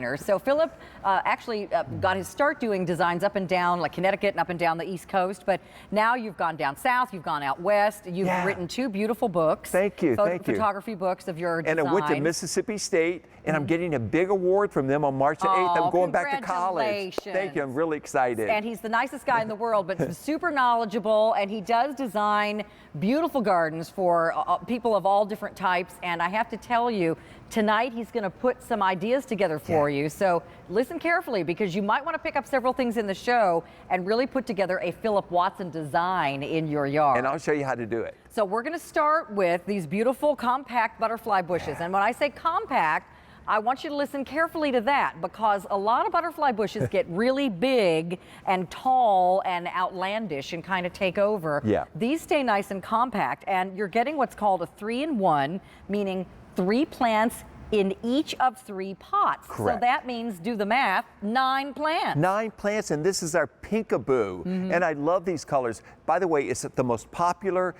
So Philip actually got his start doing designs up and down, like Connecticut and up and down the East Coast. But now you've gone down south, you've gone out west. You've written 2 beautiful books. Thank you, thank you. Photography books of your designs. And I went to Mississippi State, and I'm getting a big award from them on March the 8th. I'm going back to college. Thank you, I'm really excited. And he's the nicest guy in the world, but super knowledgeable, and he does design beautiful gardens for people of all different types. And I have to tell you, tonight he's going to put some ideas together for you. So listen carefully, because you might want to pick up several things in the show and really put together a Philip Watson design in your yard. And I'll show you how to do it. So we're going to start with these beautiful compact butterfly bushes. And when I say compact, I want you to listen carefully to that, because a lot of butterfly bushes get really big and tall and outlandish and kind of take over. These stay nice and compact, and you're getting what's called a 3-in-1, meaning 3 plants in each of 3 pots. Correct. So that means, do the math, 9 plants. 9 plants, and this is our Pinkaboo. And I love these colors. By the way, it's the most popular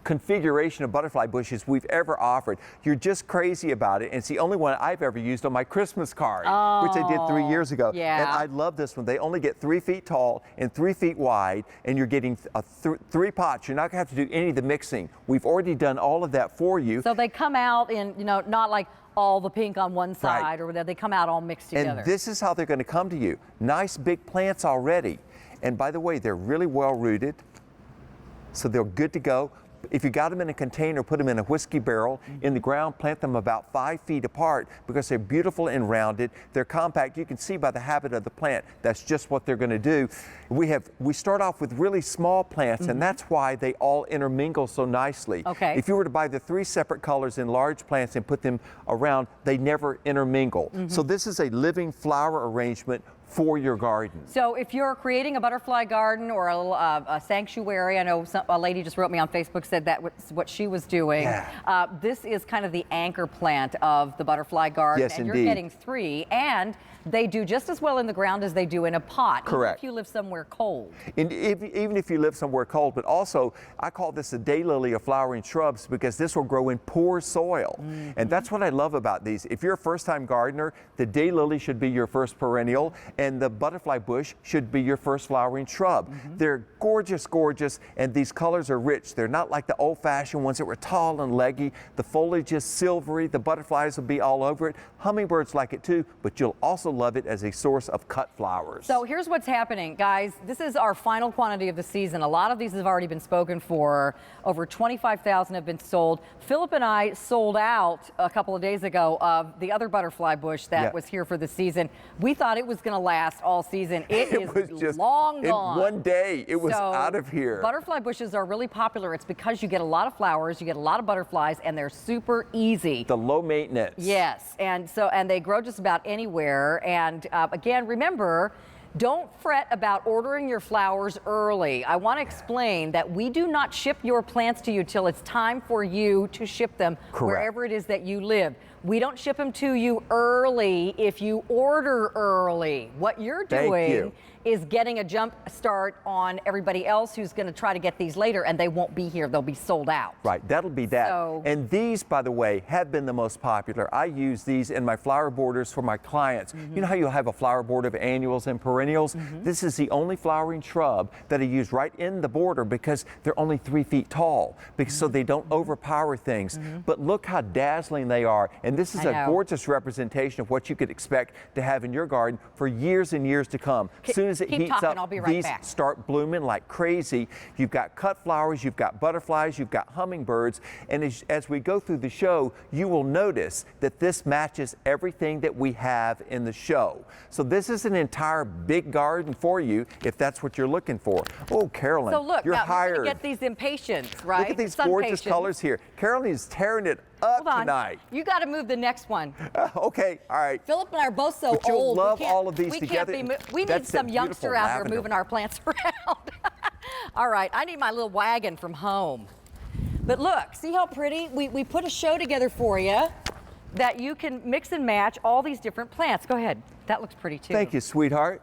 configuration of butterfly bushes we've ever offered. You're just crazy about it, and it's the only one I've ever used on my Christmas card, which I did 3 years ago. And I love this one. They only get 3 feet tall and 3 feet wide, and you're getting 3 pots. You're not gonna have to do any of the mixing. We've already done all of that for you. So they come out in, not like all the pink on one side, or they come out all mixed together. And this is how they're gonna come to you. Nice big plants already. And by the way, they're really well rooted, so they're good to go. If you got them in a container, put them in a whiskey barrel in the ground, plant them about 5 feet apart, because they're beautiful and rounded. They're compact. You can see by the habit of the plant, that's just what they're going to do. We start off with really small plants, and that's why they all intermingle so nicely. If you were to buy the 3 separate colors in large plants and put them around, they never intermingle. So this is a living flower arrangement for your garden. So if you're creating a butterfly garden or a sanctuary, I know a lady just wrote me on Facebook, said that was what she was doing. This is kind of the anchor plant of the butterfly garden. Yes, and indeed. You're getting 3, and they do just as well in the ground as they do in a pot. Correct. Even if you live somewhere cold. Even if you live somewhere cold, but also I call this a daylily of flowering shrubs, because this will grow in poor soil. And that's what I love about these. If you're a first-time gardener, the daylily should be your first perennial, and the butterfly bush should be your first flowering shrub. They're gorgeous, gorgeous, and these colors are rich. They're not like the old-fashioned ones that were tall and leggy. The foliage is silvery. The butterflies will be all over it. Hummingbirds like it too, but you'll also love it as a source of cut flowers. So here's what's happening, guys. This is our final quantity of the season. A lot of these have already been spoken for. Over 25,000 have been sold. Philip and I sold out a couple of days ago of the other butterfly bush that was here for the season. We thought it was going to last all season. It was just long gone. In one day, it was out of here. Butterfly bushes are really popular. It's because you get a lot of flowers, you get a lot of butterflies, and they're super easy. The low maintenance. Yes, and they grow just about anywhere. And again, remember, don't fret about ordering your flowers early. I want to explain that we do not ship your plants to you till it's time for you to ship them wherever it is that you live. We don't ship them to you early if you order early. What you're doing is getting a jump start on everybody else who's going to try to get these later, and they won't be here. They'll be sold out. Right, that'll be that. And these, by the way, have been the most popular. I use these in my flower borders for my clients. You know how you'll have a flower border of annuals and perennials? This is the only flowering shrub that I use right in the border, because they're only 3 feet tall, so they don't overpower things. But look how dazzling they are. And this is a gorgeous representation of what you could expect to have in your garden for years and years to come. As soon as it heats up, these start blooming like crazy. You've got cut flowers, you've got butterflies, you've got hummingbirds. And as we go through the show, you will notice that this matches everything that we have in the show. So this is an entire big garden for you, if that's what you're looking for. Oh, Carolyn, so look, you're hired. We're gonna get these impatiens, right? Look at these gorgeous colors here. Carolyn is tearing it up tonight. You got to move the next one. Okay, all right. Philip and I are both so but you'll old. Love all of these together. We need some youngster out here moving our plants around. All right, I need my little wagon from home. But look, see how pretty? We put a show together for you that you can mix and match all these different plants. Go ahead. That looks pretty too. Thank you, sweetheart.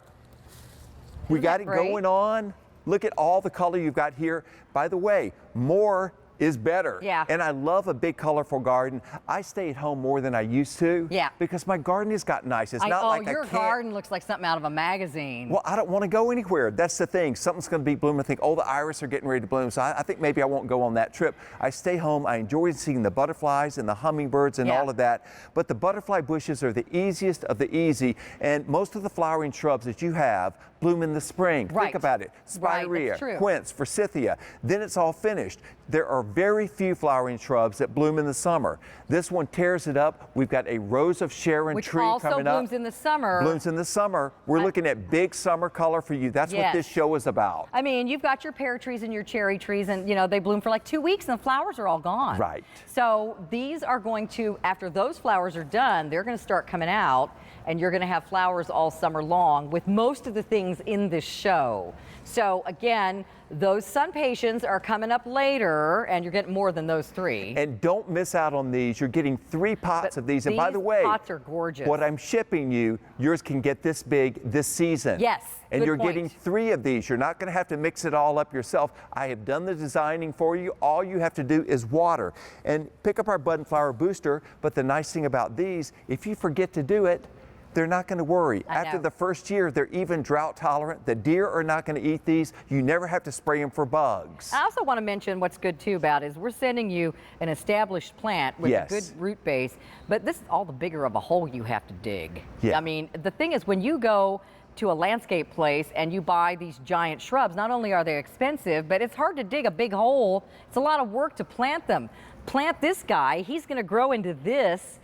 We got it going on. Look at all the color you've got here. By the way, more is better. Yeah. And I love a big colorful garden. I stay at home more than I used to. Yeah. Because my garden has got nice. It's not like your garden looks like something out of a magazine. Well, I don't want to go anywhere. That's the thing. Something's going to be blooming. I think, oh, the iris are getting ready to bloom. So I think maybe I won't go on that trip. I stay home. I enjoy seeing the butterflies and the hummingbirds and all of that. But the butterfly bushes are the easiest of the easy. And most of the flowering shrubs that you have bloom in the spring. Right. Think about it. Spirea, Right, quince, forsythia. Then it's all finished. There are very few flowering shrubs that bloom in the summer. This one tears it up. We've got a Rose of Sharon Which tree also coming up. blooms in the summer. Blooms in the summer. We're looking at big summer color for you. That's what this show is about. I mean, you've got your pear trees and your cherry trees, and you know they bloom for like 2 weeks, and the flowers are all gone. Right. So these are going to, after those flowers are done, they're going to start coming out, and you're going to have flowers all summer long with most of the things in this show. So again, those sun patients are coming up later, and you're getting more than those 3. And don't miss out on these. You're getting 3 pots of these. And by the way, pots are gorgeous. What I'm shipping you, yours can get this big this season. Yes. And good you're point. getting 3 of these. You're not going to have to mix it all up yourself. I have done the designing for you. All you have to do is water. And pick up our bud and flower booster. But the nice thing about these, if you forget to do it, they're not going to worry. After the first year, they're even drought tolerant. The deer are not going to eat these. You never have to spray them for bugs. I also want to mention what's good too about is we're sending you an established plant with a good root base, but this is all the bigger of a hole you have to dig. Yeah. I mean, the thing is when you go to a landscape place and you buy these giant shrubs, not only are they expensive, but it's hard to dig a big hole. It's a lot of work to plant them. Plant this guy, he's going to grow into this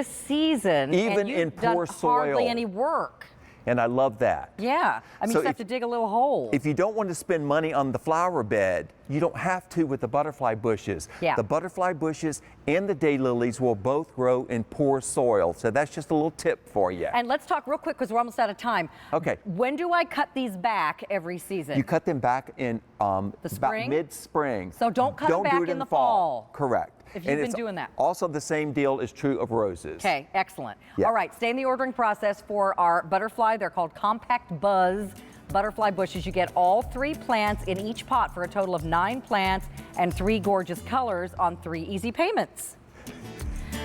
season, even and you've in poor done soil. Hardly any work. And I love that. Yeah, I mean, So you have to dig a little hole. If you don't want to spend money on the flower bed, you don't have to with the butterfly bushes. Yeah. The butterfly bushes and the daylilies will both grow in poor soil. So that's just a little tip for you. And let's talk real quick because we're almost out of time. Okay. When do I cut these back every season? You cut them back in The about spring? mid-spring. So don't cut them back do it in the fall. Correct. If you've been doing that. Also, the same deal is true of roses. Okay, excellent. Yeah. All right, stay in the ordering process for our butterfly. They're called Compact Buzz butterfly bushes. You get all 3 plants in each pot for a total of 9 plants and 3 gorgeous colors on 3 easy payments.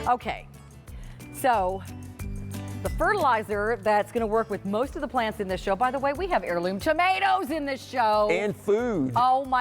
Okay, so the fertilizer that's going to work with most of the plants in this show. By the way, we have heirloom tomatoes in this show. And food. Oh my